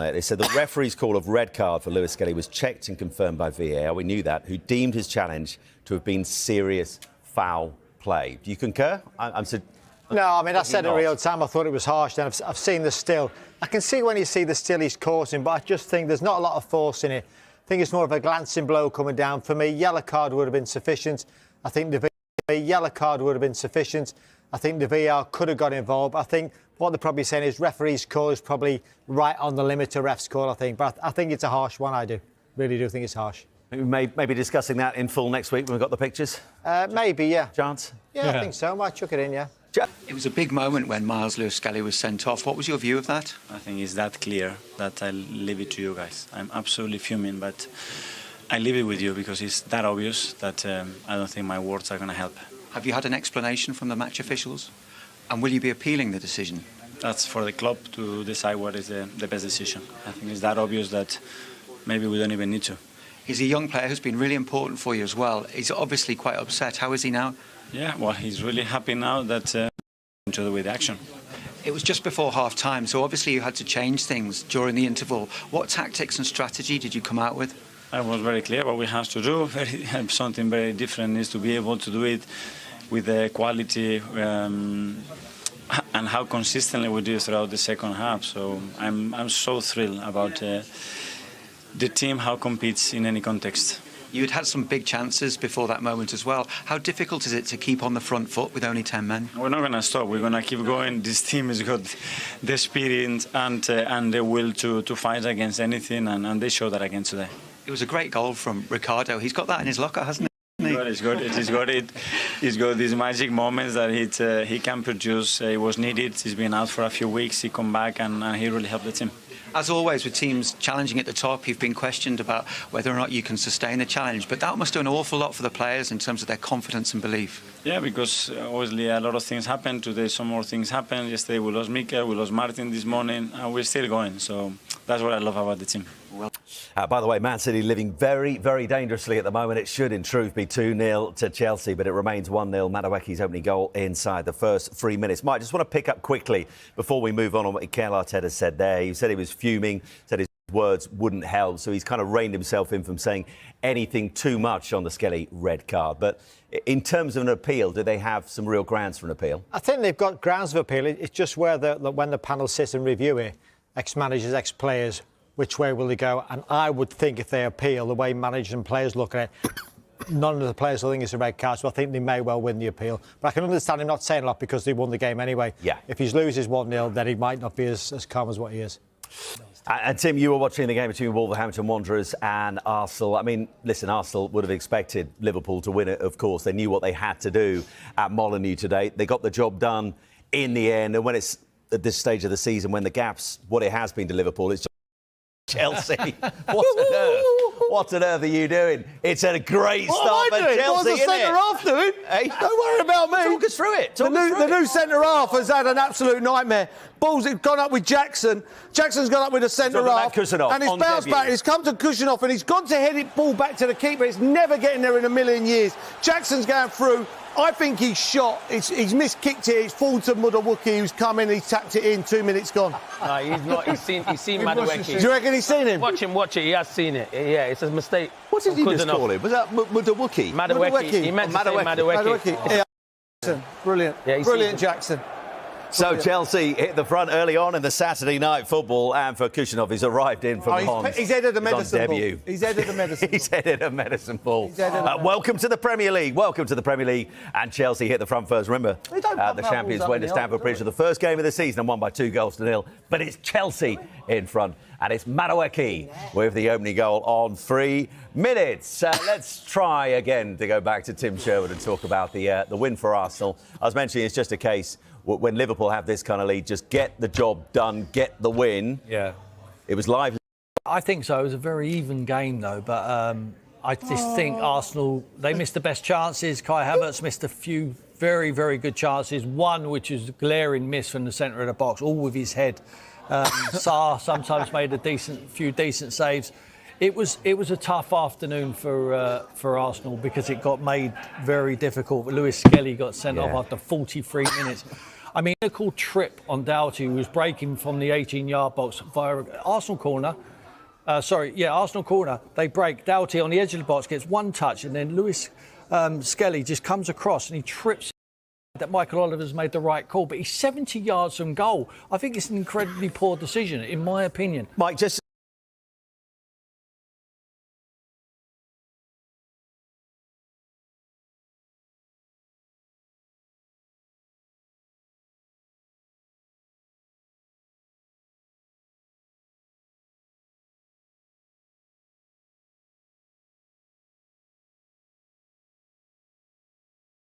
on it. They said the referee's call of red card for Lewis Skelly was checked and confirmed by VAR. We knew that, who deemed his challenge to have been serious foul play. Do you concur? No, I mean, I said it real time. I thought it was harsh. Then I've seen the still. I can see when you see the still he's causing, but I just think there's not a lot of force in it. I think it's more of a glancing blow coming down. For me, yellow card would have been sufficient. I think the VAR could have got involved. I think what they're probably saying is referee's call is probably right on the limit to ref's call, I think. But I think it's a harsh one, I do. Really do think it's harsh. We may be discussing that in full next week when we've got the pictures. Maybe, yeah. Chance? Yeah, I think so. Might chuck it in, yeah. It was a big moment when Miles Lewis-Skelly was sent off. What was your view of that? I think it's that clear that I'll leave it to you guys. I'm absolutely fuming, but I leave it with you because it's that obvious that I don't think my words are going to help. Have you had an explanation from the match officials? And will you be appealing the decision? That's for the club to decide what is the best decision. I think it's that obvious that maybe we don't even need to. He's a young player who's been really important for you as well. He's obviously quite upset. How is he now? Yeah, well, he's really happy now that with action. It was just before half-time, so obviously you had to change things during the interval. What tactics and strategy did you come out with? I was very clear what we have to do. Something very different is to be able to do it with the quality and how consistently we do throughout the second half. So I'm so thrilled about the team, how it competes in any context. You'd had some big chances before that moment as well. How difficult is it to keep on the front foot with only 10 men? We're not going to stop. We're going to keep going. This team has got the spirit and the will to fight against anything, and they showed that again today. It was a great goal from Ricardo. He's got that in his locker, hasn't he? He's got these magic moments that he can produce. He was needed. He's been out for a few weeks. He come back and he really helped the team. As always, with teams challenging at the top, you've been questioned about whether or not you can sustain the challenge. But that must do an awful lot for the players in terms of their confidence and belief. Yeah, because obviously a lot of things happened. Today some more things happened. Yesterday we lost Mikel, we lost Martin this morning, and we're still going. So that's what I love about the team. Well, by the way, Man City living very, very dangerously at the moment. It should, in truth, be 2-0 to Chelsea, but it remains 1-0. Madueke's opening goal inside the first 3 minutes. Mike, just want to pick up quickly before we move on what Mikel Arteta said there. He said he was fuming, said his words wouldn't help, so he's kind of reined himself in from saying anything too much on the Skelly red card. But in terms of an appeal, do they have some real grounds for an appeal? I think they've got grounds of appeal. It's just where when the panel sits and review it, ex-managers, ex-players, which way will they go? And I would think if they appeal, the way managers and players look at it, none of the players will think it's a red card, so I think they may well win the appeal. But I can understand him not saying a lot because they won the game anyway. Yeah. If he loses 1-0, then he might not be as calm as what he is. And Tim, you were watching the game between Wolverhampton Wanderers and Arsenal. I mean, listen, Arsenal would have expected Liverpool to win it, of course. They knew what they had to do at Molineux today. They got the job done in the end. And when it's at this stage of the season, when the gap's what it has been to Liverpool, it's Chelsea. What on earth are you doing? It's a great start for Chelsea, What's the centre-half doing? Hey? Don't worry about me. Talk us through it. The new centre-half has had an absolute nightmare. Ball's gone up with Jackson. Jackson's gone up with the centre-half. And he's bounced back. He's come to Kushinoff and he's gone to head it ball back to the keeper. It's never getting there in a million years. Jackson's going through. I think he's shot. He's miskicked it. It's fallen to Madueke, who's come in. He's tapped it in. 2 minutes gone. No, he's not. He's seen Madueke. Do you reckon he's seen him? Watch it. He has seen it. Yeah, it's a mistake. What did he just call him? Was that Madueke? Madueke. He meant to say Madueke. Yeah. Brilliant. Yeah, brilliant, Jackson. So Chelsea hit the front early on in the Saturday night football, and for Kushinoff, he's arrived in from Lens. He's headed the medicine ball. He's headed the medicine ball. He's headed a medicine ball. Welcome to the Premier League. Welcome to the Premier League. And Chelsea hit the front first. Remember, the champions went to Stamford Bridge for the first game of the season and won by 2-0. But it's Chelsea in front, and it's Madueke with the opening goal on 3 minutes. Let's try again to go back to Tim Sherwood and talk about the win for Arsenal. I was mentioning it's just a case when Liverpool have this kind of lead, just get the job done, get the win. Yeah. It was live. I think so. It was a very even game, though. But I just think Arsenal, they missed the best chances. Kai Havertz missed a few very, very good chances. One, which was a glaring miss from the centre of the box, all with his head. Sarr sometimes made a few decent saves. It was a tough afternoon for Arsenal because it got made very difficult. Lewis Skelly got sent off after 43 minutes. I mean, a called trip on Doughty, who was breaking from the 18-yard box via Arsenal corner. Arsenal corner. They break. Doughty on the edge of the box gets one touch, and then Lewis Skelly just comes across and he trips. That Michael Oliver's made the right call, but he's 70 yards from goal. I think it's an incredibly poor decision, in my opinion. Mike, just